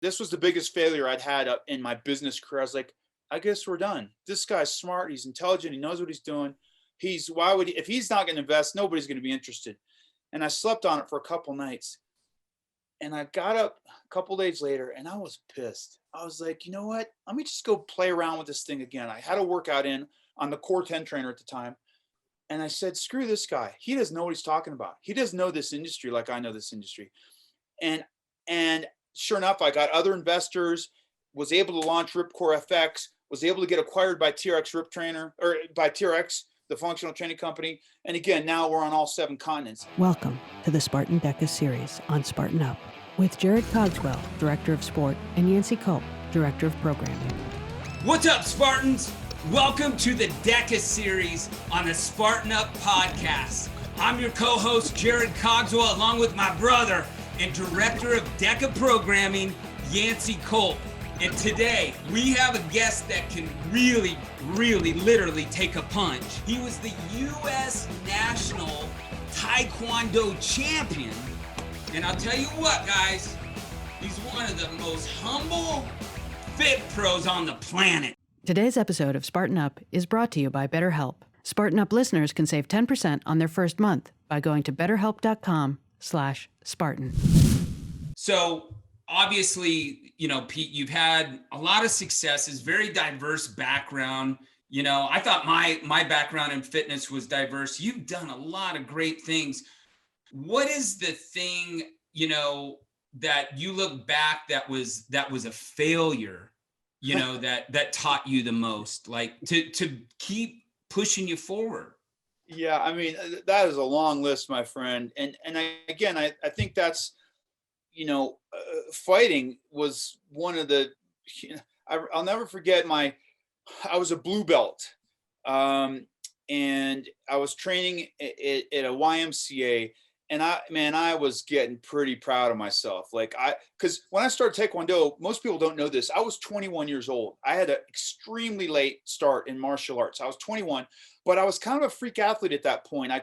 this was the biggest failure I'd had up in my business career. I was like, I guess we're done. This guy's smart. He's intelligent. He knows what he's doing. If he's not going to invest, nobody's going to be interested. And I slept on it for a couple nights. And I got up a couple days later and I was pissed. I was like, you know what? Let me just go play around with this thing again. I had a workout in on the Core 10 trainer at the time. And I said, screw this guy. He doesn't know what he's talking about. He doesn't know this industry like I know this industry. And sure enough, I got other investors, was able to launch Ripcore FX, was able to get acquired by TRX Rip Trainer, or by TRX, the functional training company. And again, now we're on all 7 continents. Welcome to the Spartan DEKA series on SpartanUp with Jarod Cogswell, Director of Sport, and Yancey Culp, Director of Programming. What's up, Spartans? Welcome to the DEKA series on the SpartanUp podcast. I'm your co-host, Jarod Cogswell, along with my brother and Director of DEKA Programming, Yancey Culp. And today, we have a guest that can really, literally take a punch. He was the U.S. National Taekwondo champion. And I'll tell you what, guys, he's one of the most humble, fit pros on the planet. Today's episode of SpartanUp is brought to you by BetterHelp. SpartanUp listeners can save 10% on their first month by going to betterhelp.com/Spartan. So obviously, you know, Pete, you've had a lot of successes, very diverse background. You know, I thought my background in fitness was diverse. You've done a lot of great things. What is the thing, you know, that you look back that was a failure, you know, that taught you the most, like to keep pushing you forward? Yeah, I mean, that is a long list, my friend. And I think that's, you know, fighting was one of the, you know, I'll never forget I was a blue belt, and I was training at a YMCA, and I was getting pretty proud of myself. Because when I started Taekwondo, most people don't know this. I was 21 years old. I had an extremely late start in martial arts. I was 21, but I was kind of a freak athlete at that point. I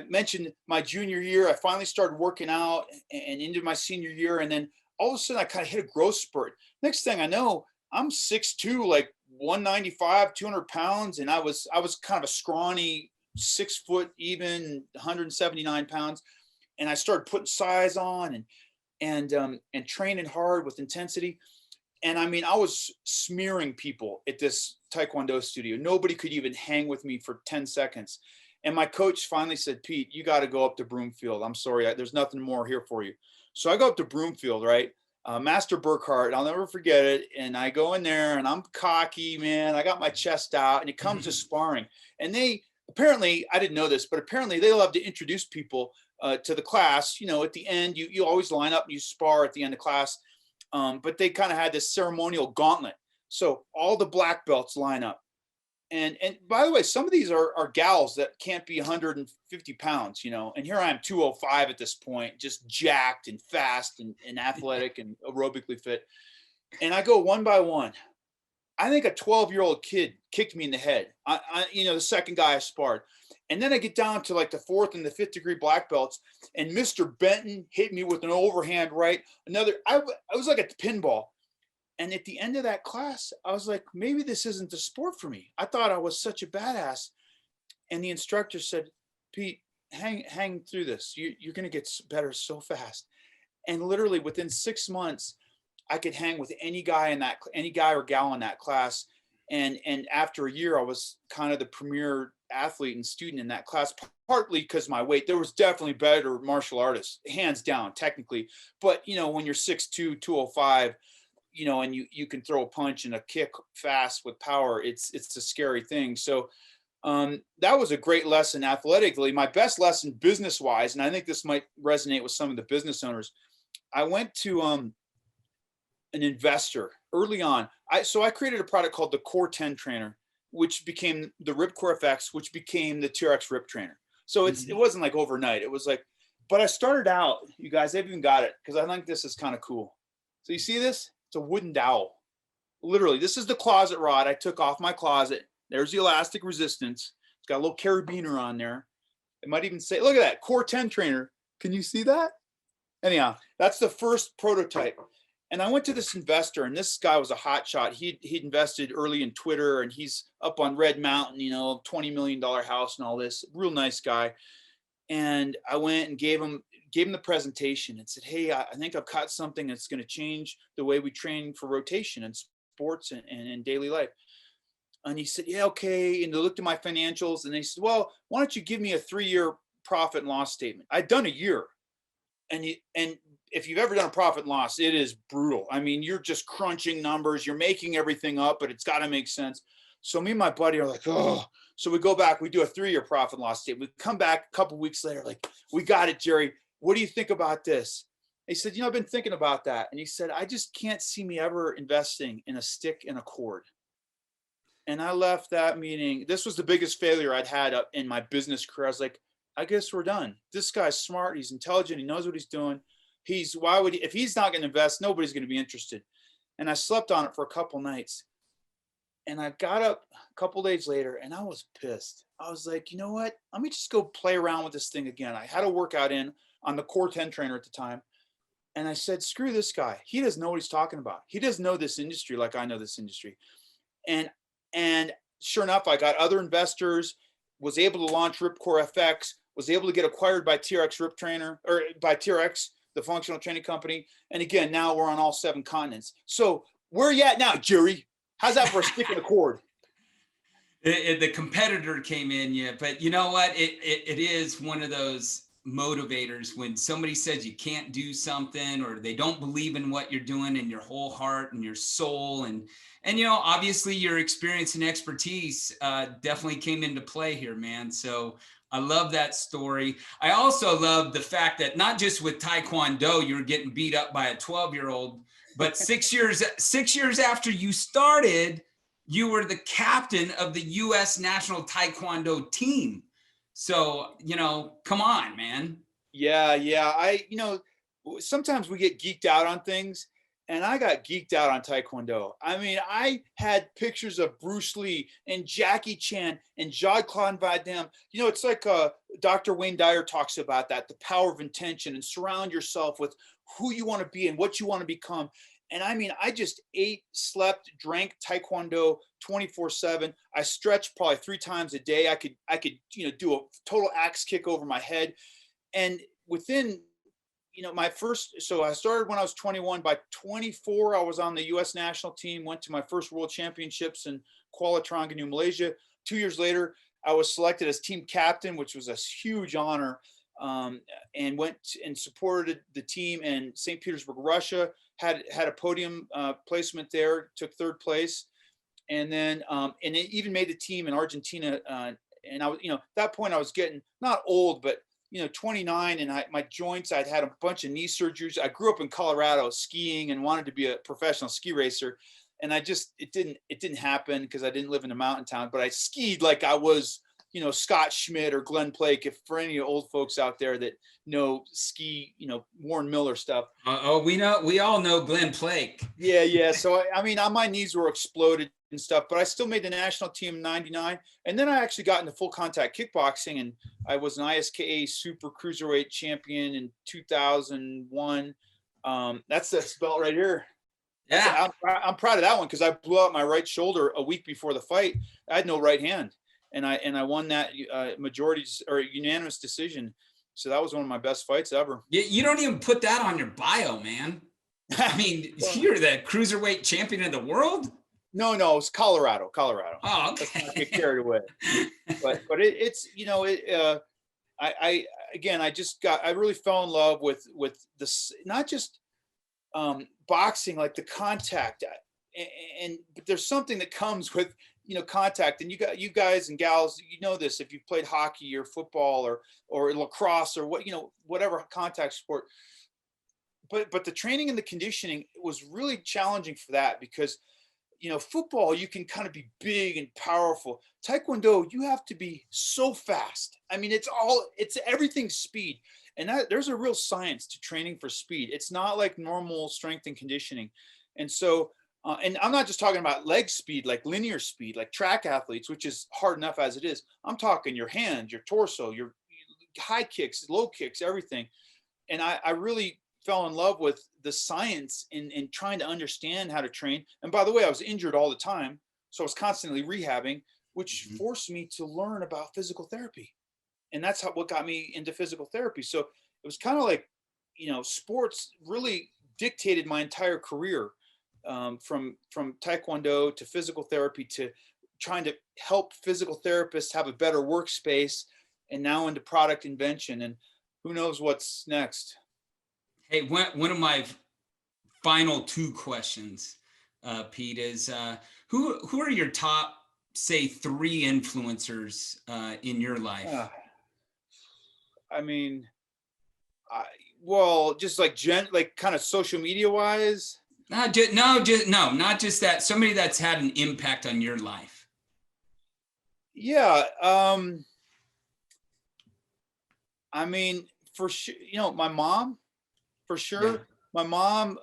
mentioned my junior year, I finally started working out and into my senior year. And then all of a sudden I kind of hit a growth spurt. Next thing I know, I'm 6'2", like 195, 200 pounds. And I was kind of a scrawny 6 foot, even 179 pounds. And I started putting size on and training hard with intensity. And I mean, I was smearing people at this Taekwondo studio. Nobody could even hang with me for 10 seconds. And my coach finally said, Pete, you got to go up to Broomfield. I'm sorry, there's nothing more here for you. So I go up to Broomfield, right? Master Burkhart, I'll never forget it. And I go in there and I'm cocky, man. I got my chest out and it comes to sparring. And apparently, I didn't know this, but apparently they love to introduce people to the class. You know, at the end, you always line up and you spar at the end of class. But they kind of had this ceremonial gauntlet. So all the black belts line up. And by the way, some of these are gals that can't be 150 pounds, you know, and here I am 205 at this point, just jacked and fast and athletic and aerobically fit. And I go one by one. I think a 12-year-old kid kicked me in the head. The second guy I sparred. And then I get down to like the 4th and the 5th degree black belts, and Mr. Benton hit me with an overhand right. I was like a pinball. And at the end of that class, I was like, maybe this isn't the sport for me. I thought I was such a badass. And the instructor said, Pete, hang through this. You're going to get better so fast. And literally within 6 months, I could hang with any guy or gal in that class. And after a year, I was kind of the premier athlete and student in that class, partly because of my weight. There was definitely better martial artists, hands down, technically. But, you know, when you're 6'2", 205, you know, and you can throw a punch and a kick fast with power, it's a scary thing. So that was a great lesson athletically. My best lesson business-wise, and I think this might resonate with some of the business owners, I went to an investor early on. I created a product called the Core 10 Trainer, which became the Ripcore FX, which became the TRX Rip Trainer. So it wasn't like overnight. It was like, but I started out, you guys, they've even got it because I think this is kind of cool. So you see this? It's a wooden dowel. Literally, this is the closet rod I took off my closet. There's the elastic resistance. It's got a little carabiner on there. It might even say, look at that, Core 10 Trainer. Can you see that? Anyhow, that's the first prototype. And I went to this investor, and this guy was a hot shot. He'd invested early in Twitter, and he's up on Red Mountain, $20 million house and all this. Real nice guy. And I went and gave him the presentation and said, hey, I think I've caught something that's going to change the way we train for rotation in sports and in daily life. And he said, yeah, okay. And they looked at my financials and they said, well, why don't you give me a 3-year profit and loss statement? I'd done a year. And if you've ever done a profit and loss, it is brutal. I mean, you're just crunching numbers, you're making everything up, but it's got to make sense. So me and my buddy are like, oh, so we go back, we do a 3-year profit and loss statement. We come back a couple of weeks later, like, we got it, Jerry. What do you think about this? He said, I've been thinking about that. And he said, I just can't see me ever investing in a stick and a cord. And I left that meeting. This was the biggest failure I'd had up in my business career. I was like, I guess we're done. This guy's smart. He's intelligent. He knows what he's doing. If he's not going to invest, nobody's going to be interested. And I slept on it for a couple nights. And I got up a couple days later and I was pissed. I was like, you know what? Let me just go play around with this thing again. I had a workout in on the Core 10 trainer at the time. And I said, screw this guy. He doesn't know what he's talking about. He doesn't know this industry like I know this industry. And sure enough, I got other investors, was able to launch Ripcore FX, was able to get acquired by TRX Rip Trainer, or by TRX, the functional training company. And again, now we're on all 7 continents. So where are you at now, Jerry? How's that for a stick and a cord? The competitor came in, yeah. But you know what? It is one of those motivators when somebody says you can't do something or they don't believe in what you're doing in your whole heart and your soul. And obviously your experience and expertise definitely came into play here, man. So I love that story. I also love the fact that not just with Taekwondo, you were getting beat up by a 12-year-old, but 6 years after you started, you were the captain of the U.S. national Taekwondo team. So, come on, man. Yeah. Sometimes we get geeked out on things, and I got geeked out on Taekwondo. I mean, I had pictures of Bruce Lee and Jackie Chan and Jean-Claude Van Damme. It's like Dr. Wayne Dyer talks about that, the power of intention, and surround yourself with who you want to be and what you want to become. And I mean, I just ate, slept, drank Taekwondo 24/7. I stretched probably 3 times a day. I could do a total axe kick over my head. And within, so I started when I was 21. By 24, I was on the U.S. national team, went to my first world championships in Kuala Terengganu, Malaysia. 2 years later, I was selected as team captain, which was a huge honor, and went and supported the team in St. Petersburg, Russia. Had a podium placement there, took 3rd place, and then and it even made the team in Argentina. And I was, at that point I was getting not old, but 29, and my joints. I'd had a bunch of knee surgeries. I grew up in Colorado skiing and wanted to be a professional ski racer, and it didn't happen because I didn't live in a mountain town. But I skied like I was, Scott Schmidt or Glenn Plake, if for any old folks out there that know ski, Warren Miller stuff. We all know Glenn Plake. Yeah. So, I mean, my knees were exploded and stuff, but I still made the national team in 99. And then I actually got into full contact kickboxing, and I was an ISKA super cruiserweight champion in 2001. That's the belt right here. Yeah. I'm proud of that one because I blew out my right shoulder a week before the fight. I had no right hand. And I won that majority or unanimous decision. So that was one of my best fights ever. You don't even put that on your bio, man. I mean, you're the cruiserweight champion of the world. No, it's Colorado. Oh, okay. Let's not get carried away. But it's I really fell in love with this, not just boxing, like the contact, but there's something that comes with contact. And you guys and gals, this if you've played hockey or football or lacrosse or whatever contact sport. But the training and the conditioning was really challenging for that because football, you can kind of be big and powerful. Taekwondo, you have to be so fast. I mean, it's everything speed. And there's a real science to training for speed. It's not like normal strength and conditioning. And so, and I'm not just talking about leg speed, like linear speed, like track athletes, which is hard enough as it is. I'm talking your hands, your torso, your high kicks, low kicks, everything. And I really fell in love with the science in trying to understand how to train. And by the way, I was injured all the time, so I was constantly rehabbing, which forced me to learn about physical therapy. And that's what got me into physical therapy. So it was kind of like, sports really dictated my entire career, from Taekwondo to physical therapy to trying to help physical therapists have a better workspace, and now into product invention. And who knows what's next. Hey, one of my final two questions, Pete, is who are your top, say, 3 influencers in your life? Just like kind of social media wise. Not just that. Somebody that's had an impact on your life. Yeah. For sure, my mom, for sure. Yeah. My mom,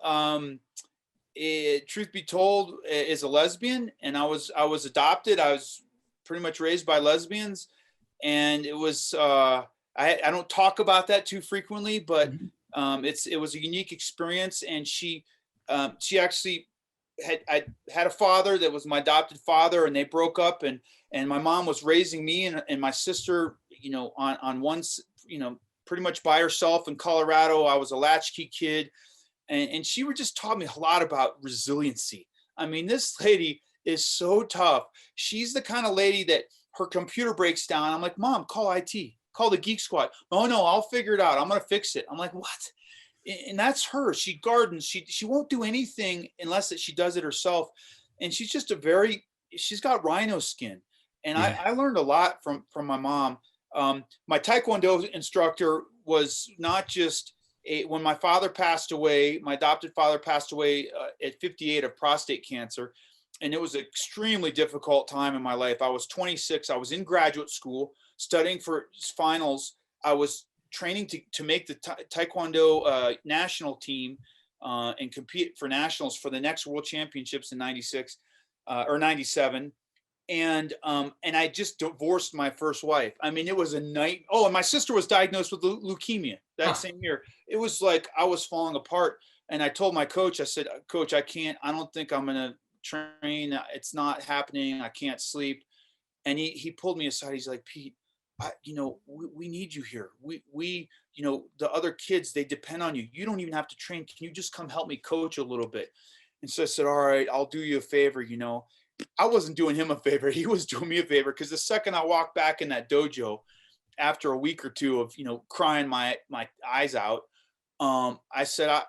truth be told, is a lesbian, and I was adopted. I was pretty much raised by lesbians, and it was, I don't talk about that too frequently, but it was a unique experience. And she actually had a father that was my adopted father, and they broke up, and my mom was raising me and my sister, on one, pretty much by herself in Colorado. I was a latchkey kid, and she just taught me a lot about resiliency. This lady is so tough. She's the kind of lady that her computer breaks down. I'm like, Mom, call IT, call the Geek Squad. Oh no, I'll figure it out. I'm going to fix it. I'm like, what? And that's her. She gardens. She won't do anything unless she does it herself. And she's just she's got rhino skin. And yeah. I learned a lot from my mom. My Taekwondo instructor was not just when my father passed away, my adopted father passed away at 58 of prostate cancer. And it was an extremely difficult time in my life. I was 26. I was in graduate school studying for finals. I was training to make the Taekwondo national team and compete for nationals for the next World Championships in 96 or 97. And I just divorced my first wife. It was a night. Oh, and my sister was diagnosed with leukemia that same year. It was like I was falling apart. And I told my coach, I said, Coach, I don't think I'm going to train. It's not happening. I can't sleep. And he pulled me aside. He's like, Pete, we need you here. We the other kids, they depend on you. You don't even have to train. Can you just come help me coach a little bit? And so I said, all right, I'll do you a favor. I wasn't doing him a favor. He was doing me a favor, because the second I walked back in that dojo after a week or two of, crying my eyes out, I said,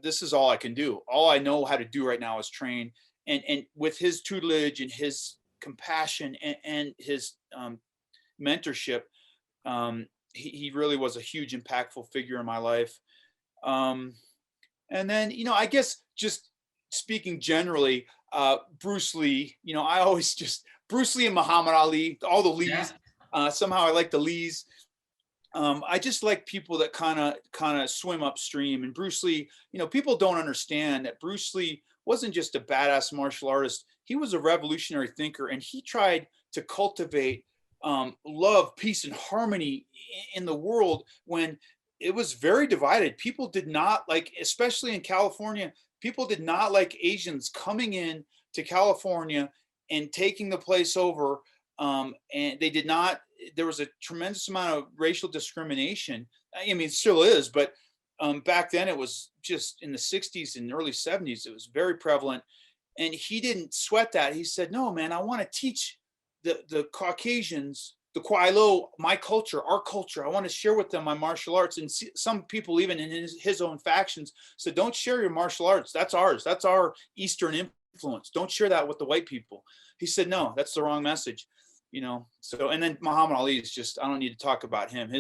this is all I can do. All I know how to do right now is train. And with his tutelage and his compassion and his mentorship, he really was a huge impactful figure in my life. And then, I guess just speaking generally, Bruce Lee, I always Bruce Lee and Muhammad Ali, all the Lees. Yeah. Somehow I like the Lees. I just like people that kind of swim upstream. And Bruce Lee, people don't understand that Bruce Lee wasn't just a badass martial artist. He was a revolutionary thinker, and he tried to cultivate love, peace, and harmony in the world when it was very divided. People did not like, especially in California, people did not like Asians coming in to California and taking the place over. And they did not, there was a tremendous amount of racial discrimination. It still is, but back then it was just in the 60s and early 70s, it was very prevalent. And he didn't sweat that. He said, no, man, I want to teach the Caucasians, the Kwai Lo, my culture, our culture. I want to share with them my martial arts. And some people, even in his own factions, said, don't share your martial arts. That's ours. That's our Eastern influence. Don't share that with the white people. He said, no, that's the wrong message. So, and then Muhammad Ali is just, I don't need to talk about him.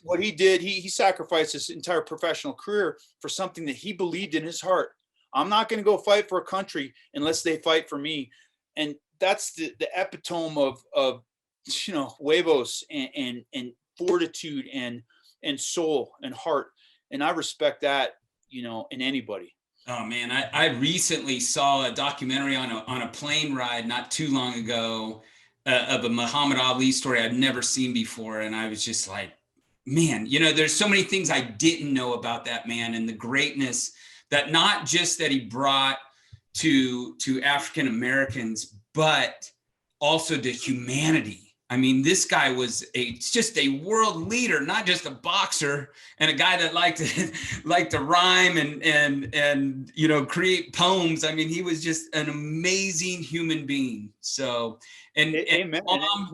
What he did, he sacrificed his entire professional career for something that he believed in his heart. I'm not going to go fight for a country unless they fight for me. And that's the epitome of huevos and fortitude and soul and heart. And I respect that, in anybody. Oh man, I recently saw a documentary on a plane ride not too long ago of a Muhammad Ali story I'd never seen before. And I was just like, man, there's so many things I didn't know about that man, and the greatness that not just that he brought to African Americans, but also to humanity. I mean, this guy was just a world leader, not just a boxer and a guy that liked to rhyme and create poems. I mean, he was just an amazing human being. So, and your mom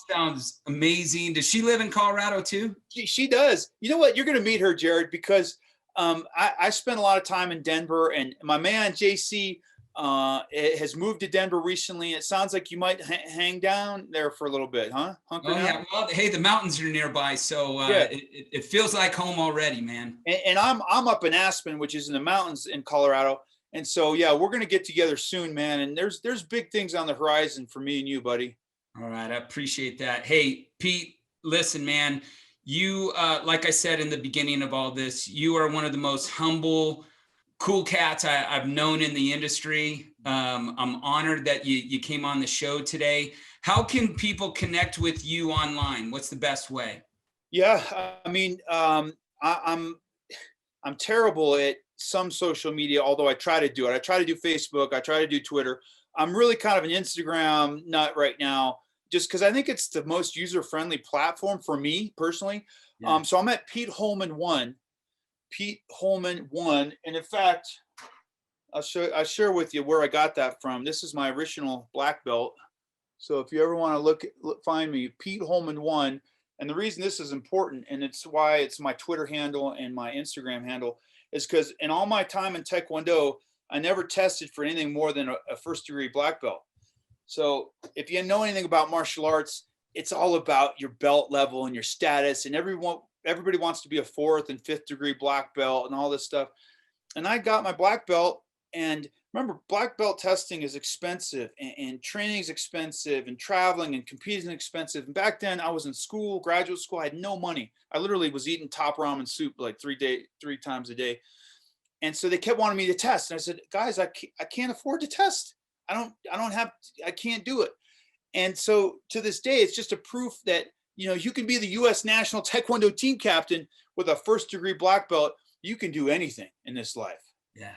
sounds amazing. Does she live in Colorado too? She does. You know what? You're going to meet her, Jarod, because I spent a lot of time in Denver, and my man JC has moved to Denver recently. It sounds like you might hang down there for a little bit, huh? Hunker down? Yeah. Well, hey, the mountains are nearby, so it feels like home already, man. And I'm up in Aspen, which is in the mountains in Colorado. And so, yeah, we're going to get together soon, man. And there's big things on the horizon for me and you, buddy. All right. I appreciate that. Hey, Pete, listen, man, you, like I said in the beginning of all this, you are one of the most humble, cool cats I've known in the industry. I'm honored that you came on the show today. How can people connect with you online? What's the best way? Yeah, I mean, I'm terrible at some social media, although I try to do it. I try to do Facebook. I try to do Twitter. I'm really kind of an Instagram nut right now, just because I think it's the most user-friendly platform for me personally. Yeah. So I'm at Pete Holman 1. Pete Holman 1, and in fact, I'll share with you where I got that from. This is my original black belt. So if you ever want to find me, Pete Holman 1. And the reason this is important, and it's why it's my Twitter handle and my Instagram handle, is because in all my time in Taekwondo, I never tested for anything more than a first-degree black belt. So if you know anything about martial arts, it's all about your belt level and your status, and everybody wants to be a 4th and 5th degree black belt and all this stuff. And I got my black belt, and remember, black belt testing is expensive, and training is expensive, and traveling and competing is expensive. And back then I was in school, graduate school. I had no money. I literally was eating top ramen soup like 3 times a day. And so they kept wanting me to test. And I said, guys, I can't afford to test. I can't do it. And so to this day, it's just a proof that, you can be the U.S. national Taekwondo team captain with a 1st degree black belt. You can do anything in this life. Yeah,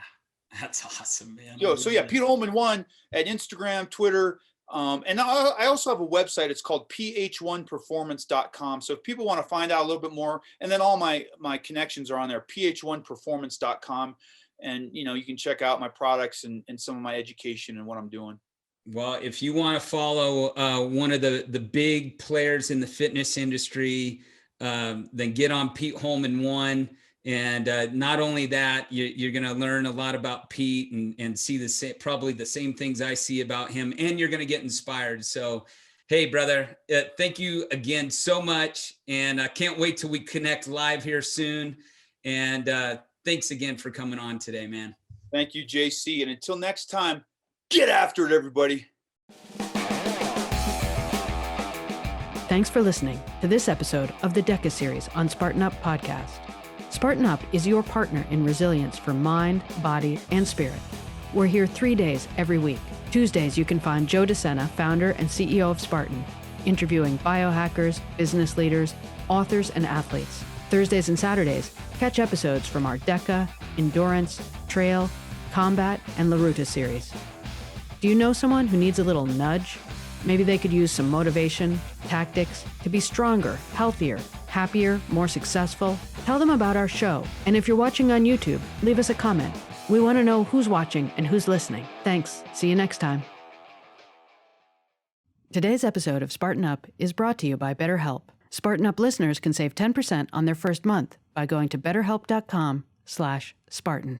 that's awesome, man. So yeah, Pete Holman 1 at Instagram, Twitter. And I also have a website. It's called ph1performance.com. So if people want to find out a little bit more, and then all my connections are on there, ph1performance.com. And, you can check out my products and some of my education and what I'm doing. Well, if you want to follow one of the big players in the fitness industry, then get on Pete Holman 1. And not only that, you're going to learn a lot about Pete and see probably the same things I see about him, and you're going to get inspired. So, hey, brother, thank you again so much. And I can't wait till we connect live here soon. And thanks again for coming on today, man. Thank you, JC. And until next time, get after it, everybody. Thanks for listening to this episode of the DEKA series on SpartanUp Podcast. SpartanUp is your partner in resilience for mind, body, and spirit. We're here 3 days every week. Tuesdays, you can find Joe DeSena, founder and CEO of Spartan, interviewing biohackers, business leaders, authors, and athletes. Thursdays and Saturdays, catch episodes from our DEKA, Endurance, Trail, Combat, and Laruta series. Do you know someone who needs a little nudge? Maybe they could use some motivation, tactics to be stronger, healthier, happier, more successful. Tell them about our show. And if you're watching on YouTube, leave us a comment. We want to know who's watching and who's listening. Thanks. See you next time. Today's episode of SpartanUp is brought to you by BetterHelp. SpartanUp listeners can save 10% on their first month by going to betterhelp.com/Spartan.